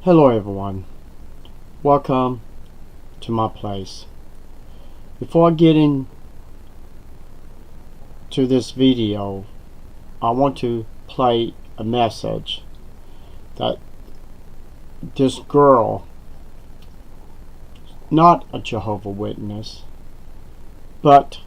Hello everyone, welcome to my place. Before I get into this video, I want to play a message that this girl, not a Jehovah's Witness, but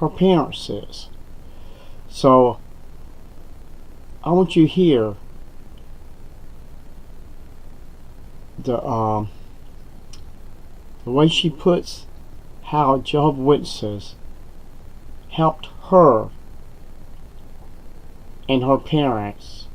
her parents is. So I want you to hear the way she puts how Jehovah's Witnesses helped her and her parents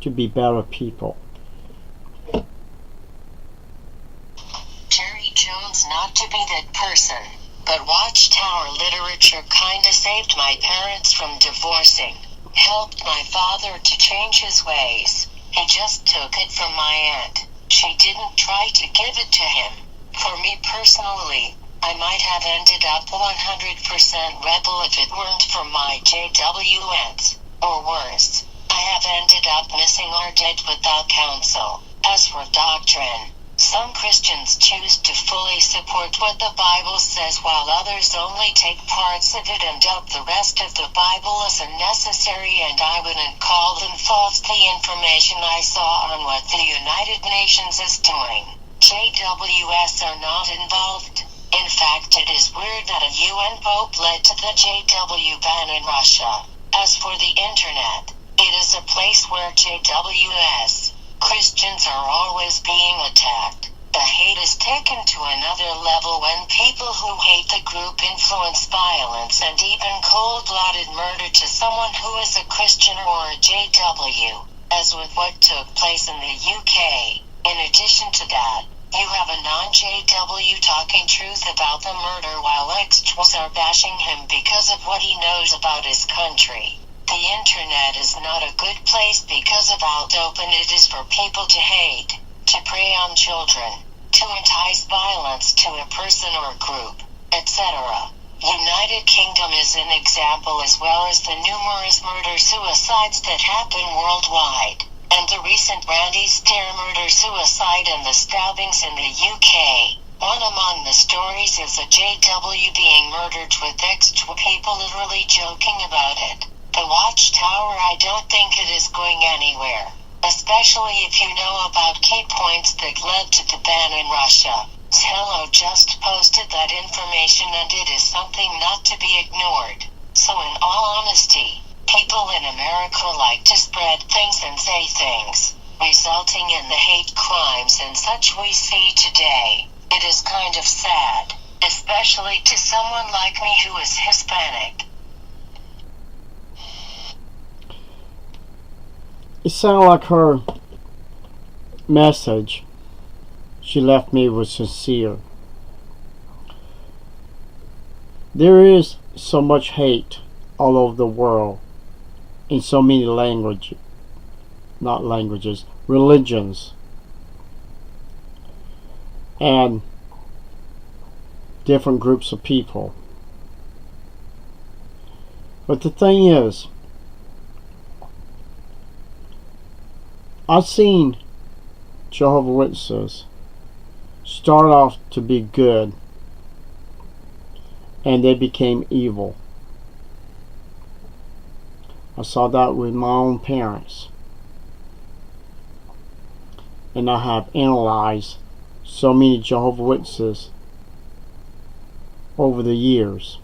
to be better people. Jerry Jones not to be that person, but Watchtower literature kinda saved my parents from divorcing, helped my father to change his ways. He just took it from my aunt. She didn't try to give it to him. For me personally, I might have ended up 100% rebel if it weren't for my JWs. Or worse, I have ended up missing or dead without counsel. As for doctrine, some Christians choose to fully support what the Bible says while others only take parts of it and doubt the rest of the Bible as unnecessary, and I wouldn't call them false. The information I saw on what the United Nations is doing, JWs are not involved. In fact, it is weird that a UN Pope led to the JW ban in Russia. As for the internet, it is a place where JWs, Christians, are always being attacked. The hate is taken to another level when people who hate the group influence violence and even cold-blooded murder to someone who is a Christian or a JW, as with what took place in the UK. In addition to that, you have a non-JW talking truth about the murder while extras are bashing him because of what he knows about his country. The internet is not a good place because of how open it is for people to hate, to prey on children, to entice violence to a person or group, etc. United Kingdom is an example, as well as the numerous murder-suicides that happen worldwide, and the recent Randy Stair murder-suicide and the stabbings in the UK. One among the stories is a JW being murdered with extra people literally joking about it. The Watchtower, I don't think it is going anywhere, especially if you know about key points that led to the ban in Russia. Hello just posted that information, and it is something not to be ignored. So in all honesty, people in America like to spread things and say things, resulting in the hate crimes and such we see today. It is kind of sad, especially to someone like me who is Hispanic. It sounded like her message she left me was sincere. There is so much hate all over the world in so many religions, and different groups of people. But the thing is, I've seen Jehovah's Witnesses start off to be good, and they became evil. I saw that with my own parents, and I have analyzed so many Jehovah's Witnesses over the years.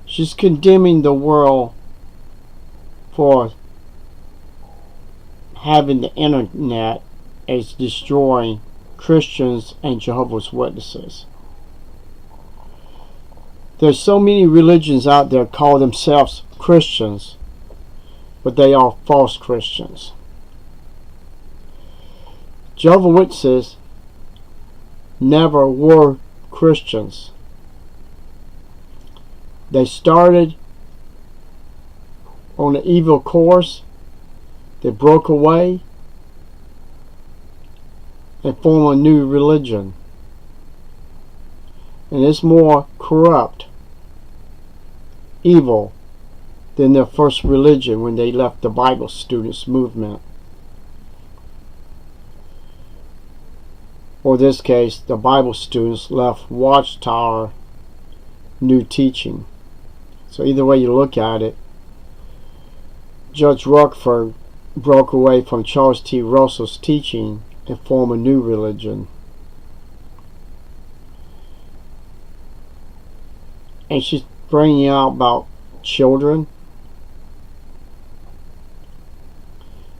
She's condemning the world for having the internet as destroying Christians and Jehovah's Witnesses. There's so many religions out there call themselves Christians, but they are false Christians. Jehovah's Witnesses never were Christians. They started on an evil course. They broke away and formed a new religion. And it's more corrupt, evil, than their first religion when they left the Bible students movement. Or in this case, the Bible students left Watchtower New Teaching. So either way you look at it, Judge Rutherford broke away from Charles T. Russell's teaching and formed a new religion. And she's bringing out about children.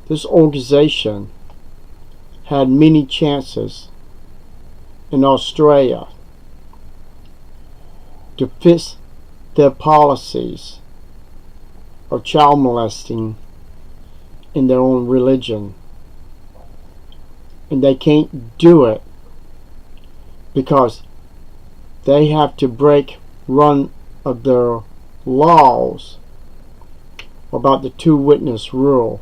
This organization had many chances in Australia to fix their policies of child molesting in their own religion. And they can't do it because they have to break one of their laws about the two-witness rule.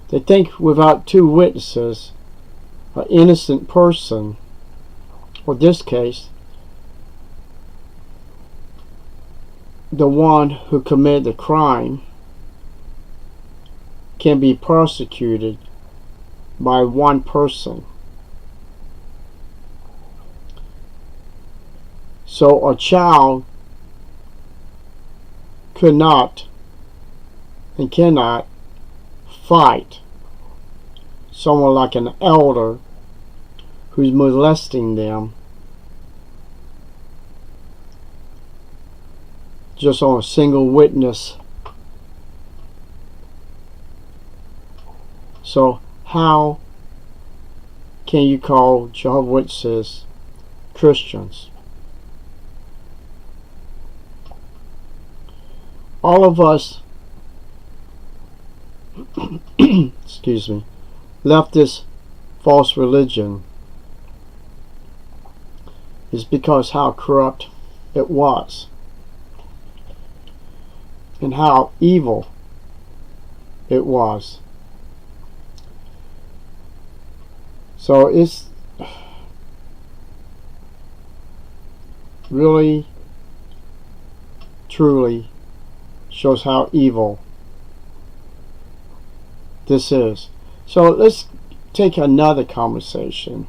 They think without two witnesses, an innocent person, or in this case, the one who committed the crime, can be prosecuted by one person. So a child could not and cannot fight someone like an elder who's molesting them just on a single witness. So how can you call Jehovah's Witnesses Christians? All of us excuse me, left this false religion is because how corrupt it was and how evil it was. So it's really truly shows how evil this is. So let's take another conversation.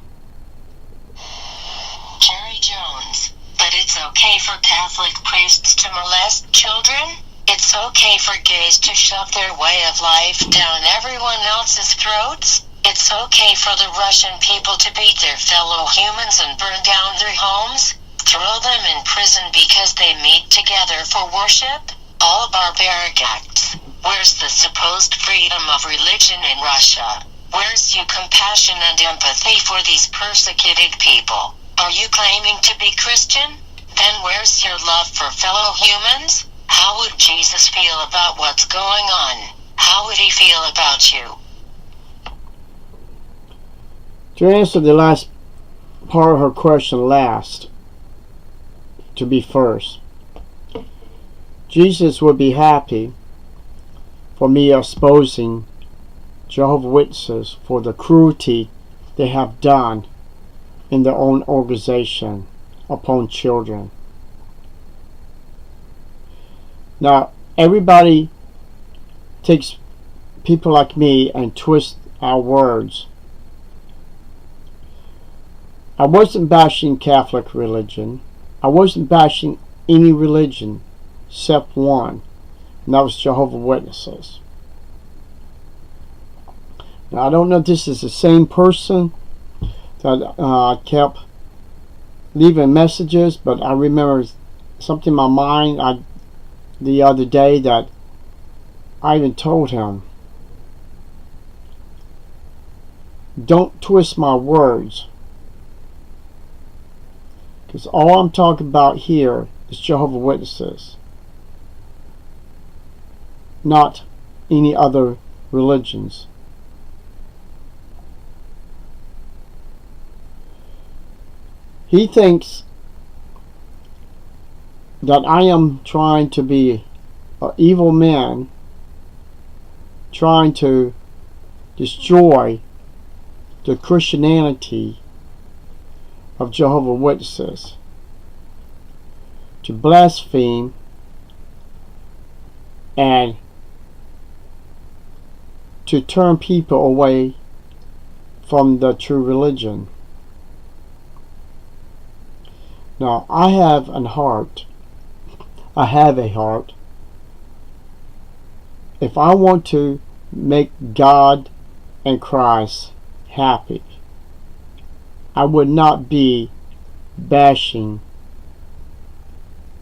Jerry Jones, but it's okay for Catholic priests to molest children? It's okay for gays to shove their way of life down everyone else's throats? It's okay for the Russian people to beat their fellow humans and burn down their homes? Throw them in prison because they meet together for worship? All barbaric acts. Where's the supposed freedom of religion in Russia? Where's your compassion and empathy for these persecuted people? Are you claiming to be Christian? Then where's your love for fellow humans? How would Jesus feel about what's going on? How would he feel about you? To answer the last part of her question last, to be first, Jesus would be happy for me exposing Jehovah's Witnesses for the cruelty they have done in their own organization upon children. Now, everybody takes people like me and twists our words. I wasn't bashing Catholic religion. I wasn't bashing any religion except one, and that was Jehovah's Witnesses. Now, I don't know if this is the same person that kept leaving messages, but I remember something in my mind the other day that I even told him, don't twist my words, because all I'm talking about here is Jehovah's Witnesses, not any other religions. He thinks that I am trying to be an evil man, trying to destroy the Christianity of Jehovah's Witnesses, to blaspheme and to turn people away from the true religion. Now, I have a heart. If I want to make God and Christ happy, I would not be bashing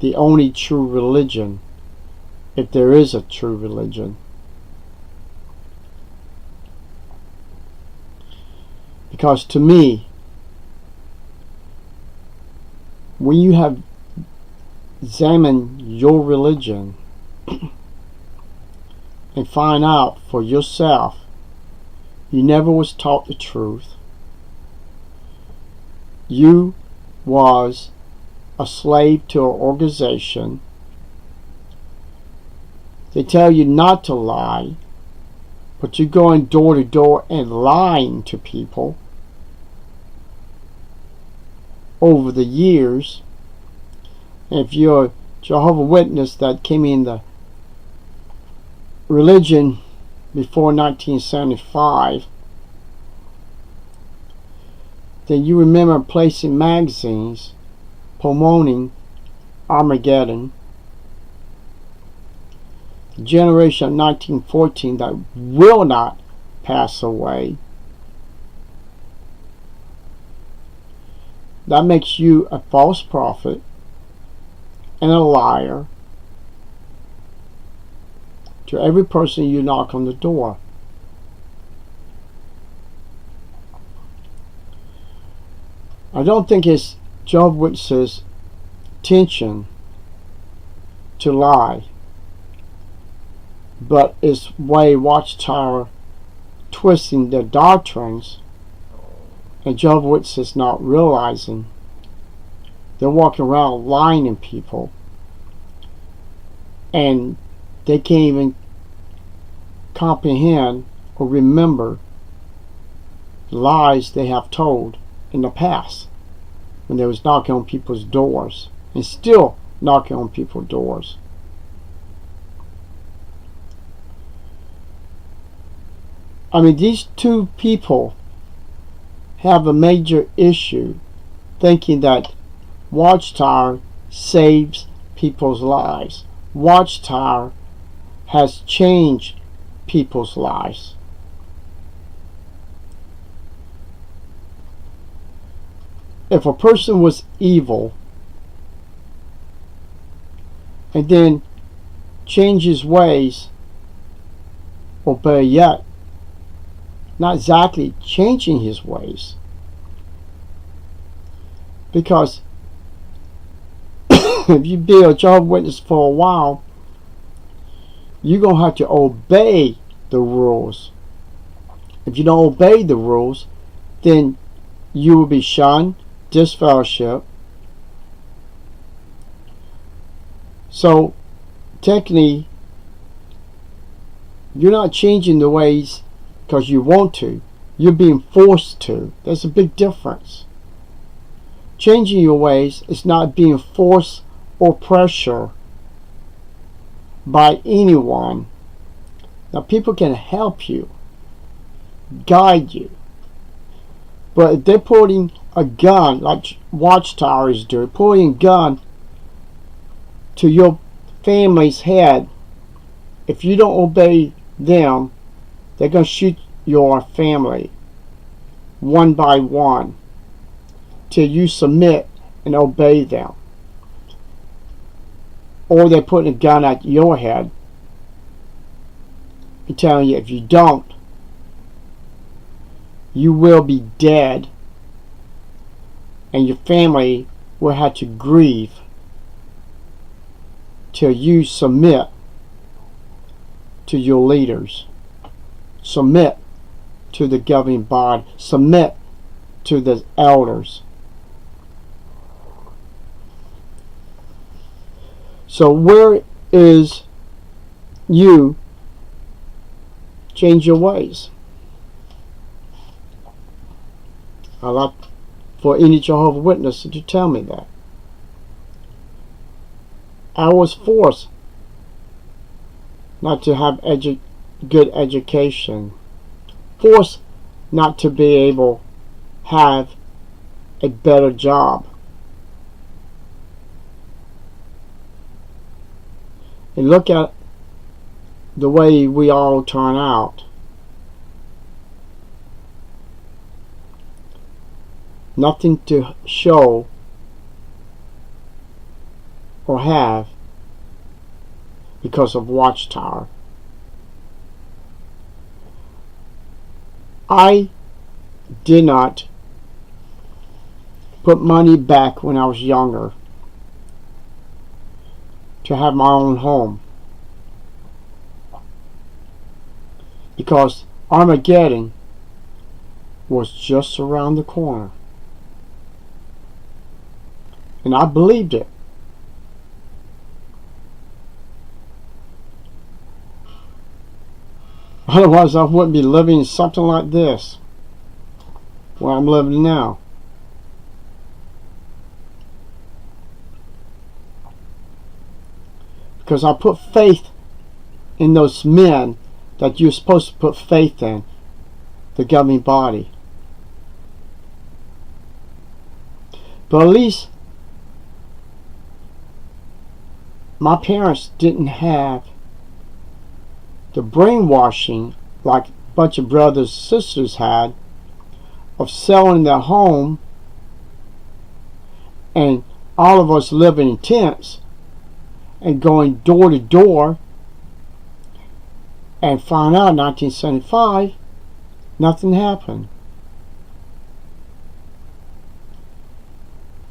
the only true religion, if there is a true religion. Because to me, when you have examined your religion and find out for yourself you never was taught the truth, you was a slave to an organization. They tell you not to lie, but you're going door to door and lying to people over the years. If you're a Jehovah's Witness that came in the religion before 1975, then you remember placing magazines promoting Armageddon, the generation of 1914 that will not pass away. That makes you a false prophet and a liar to every person you knock on the door. I don't think it's Jehovah's Witnesses' intention to lie, but it's way Watchtower twisting their doctrines, and Jehovah's Witnesses not realizing they're walking around lying to people, and they can't even comprehend or remember the lies they have told in the past when they was knocking on people's doors and still knocking on people's doors. I mean, these two people have a major issue thinking that Watchtower saves people's lives. Watchtower has changed people's lives. If a person was evil and then change his ways, or better yet, not exactly changing his ways, because if you be a Jehovah's Witness for a while, you're going to have to obey the rules. If you don't obey the rules, then you will be shunned, disfellowship. So technically, you're not changing the ways because you want to. You're being forced to. There's a big difference. Changing your ways is not being forced or pressure by anyone. Now, people can help you, guide you, but if they're putting a gun, like Watchtower is doing, putting a gun to your family's head, if you don't obey them, they're going to shoot your family one by one till you submit and obey them. Or they're putting a gun at your head and telling you if you don't, you will be dead and your family will have to grieve till you submit to your leaders, submit to the governing body, submit to the elders. So where is you change your ways? I'd like for any Jehovah's Witness to tell me that. I was forced not to have good education, forced not to be able to have a better job. And look at the way we all turn out. Nothing to show or have because of Watchtower. I did not put money back when I was younger to have my own home, because Armageddon was just around the corner, and I believed it. Otherwise, I wouldn't be living something like this, where I'm living now. Because I put faith in those men that you're supposed to put faith in, the governing body. But at least my parents didn't have the brainwashing like a bunch of brothers and sisters had of selling their home and all of us living in tents and going door to door, and find out in 1975 nothing happened.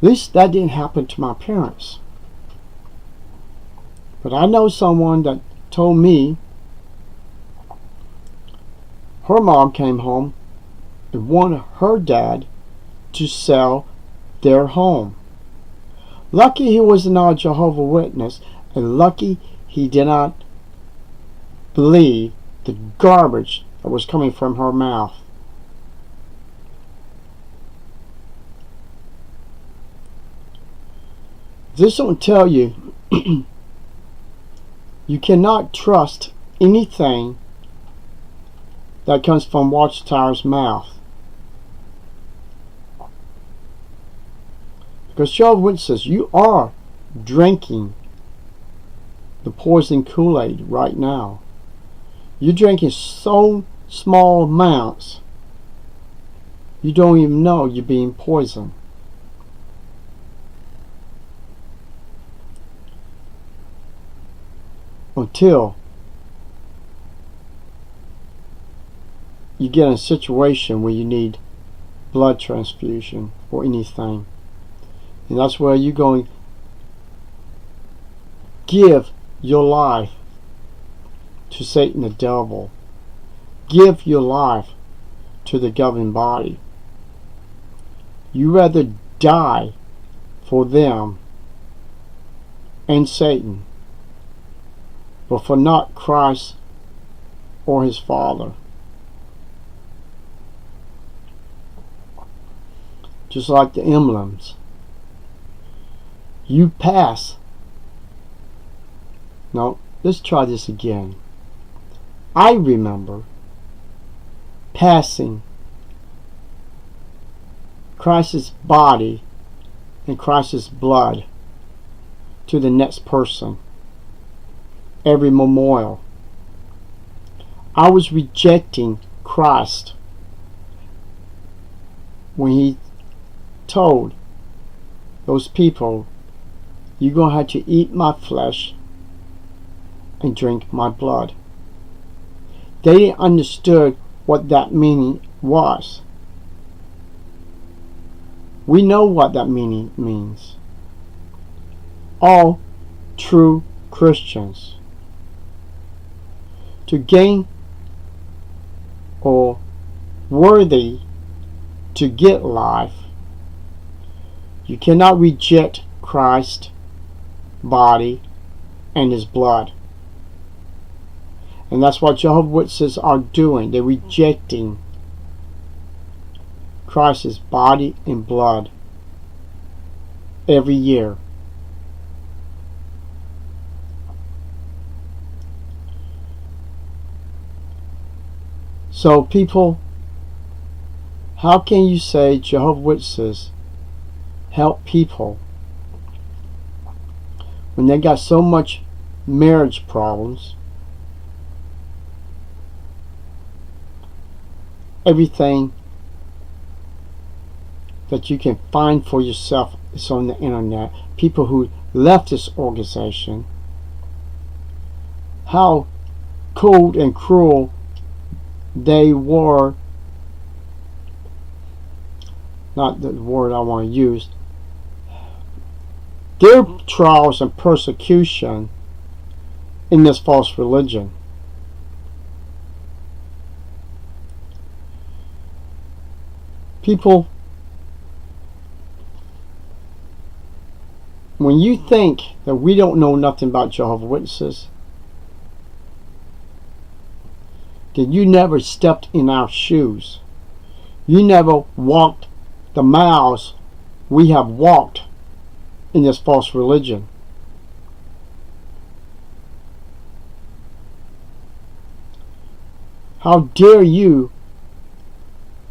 At least that didn't happen to my parents. But I know someone that told me her mom came home and wanted her dad to sell their home. Lucky he was not a Jehovah's Witness, and lucky he did not believe the garbage that was coming from her mouth. This don't tell you you cannot trust anything that comes from Watchtower's mouth. Because Jehovah's Witnesses, you are drinking the poison Kool-Aid right now. You're drinking so small amounts, you don't even know you're being poisoned. Until you get in a situation where you need blood transfusion or anything. And that's where you're going to give your life to Satan the devil. Give your life to the governing body. You rather die for them and Satan, but for not Christ or his Father. Just like the emblems. You pass. No, let's try this again. I remember passing Christ's body and Christ's blood to the next person. Every memorial. I was rejecting Christ when he told those people, you're going to have to eat my flesh and drink my blood. They didn't understand what that meaning was. We know what that meaning means. All true Christians, to gain or worthy to get life, you cannot reject Christ's body and his blood. And that's what Jehovah's Witnesses are doing. They're rejecting Christ's body and blood every year. So people, how can you say Jehovah's Witnesses help people when they got so much marriage problems? Everything that you can find for yourself is on the internet. People who left this organization, how cold and cruel they were, not the word I want to use, their trials and persecution in this false religion. People, when you think that we don't know nothing about Jehovah's Witnesses, then you never stepped in our shoes. You never walked the miles we have walked in this false religion. How dare you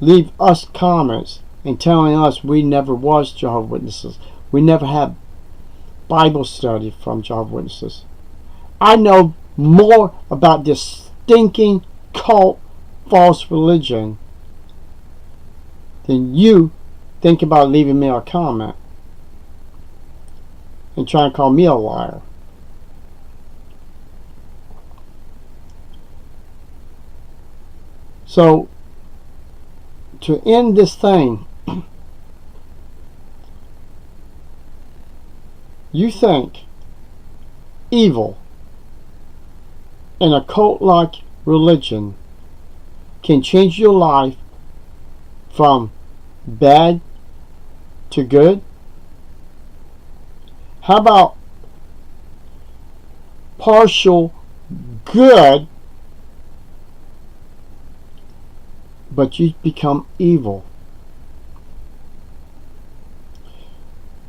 leave us comments and telling us we never was Jehovah's Witnesses. We never had Bible study from Jehovah's Witnesses. I know more about this stinking cult false religion than you think about leaving me a comment and trying to call me a liar. So, to end this thing, you think evil and a cult-like religion can change your life from bad to good? How about partial good, but you become evil?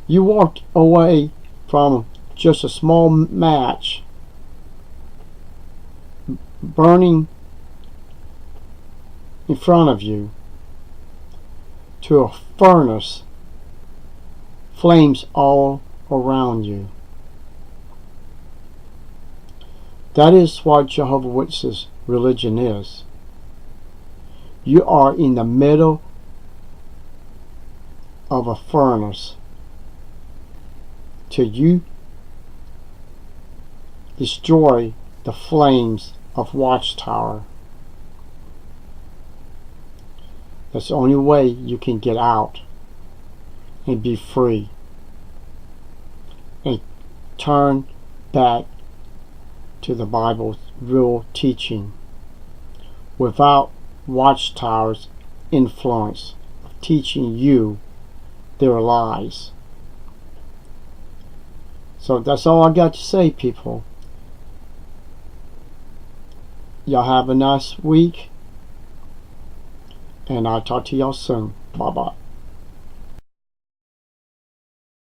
You walked away from just a small match burning in front of you to a furnace, flames all around you. That is what Jehovah's Witnesses religion is. You are in the middle of a furnace till you destroy the flames of Watchtower. That's the only way you can get out and be free and turn back to the Bible's real teaching without Watchtower's influence of teaching you their lies. So that's all I got to say, people. Y'all have a nice week, and I'll talk to y'all soon. Bye-bye.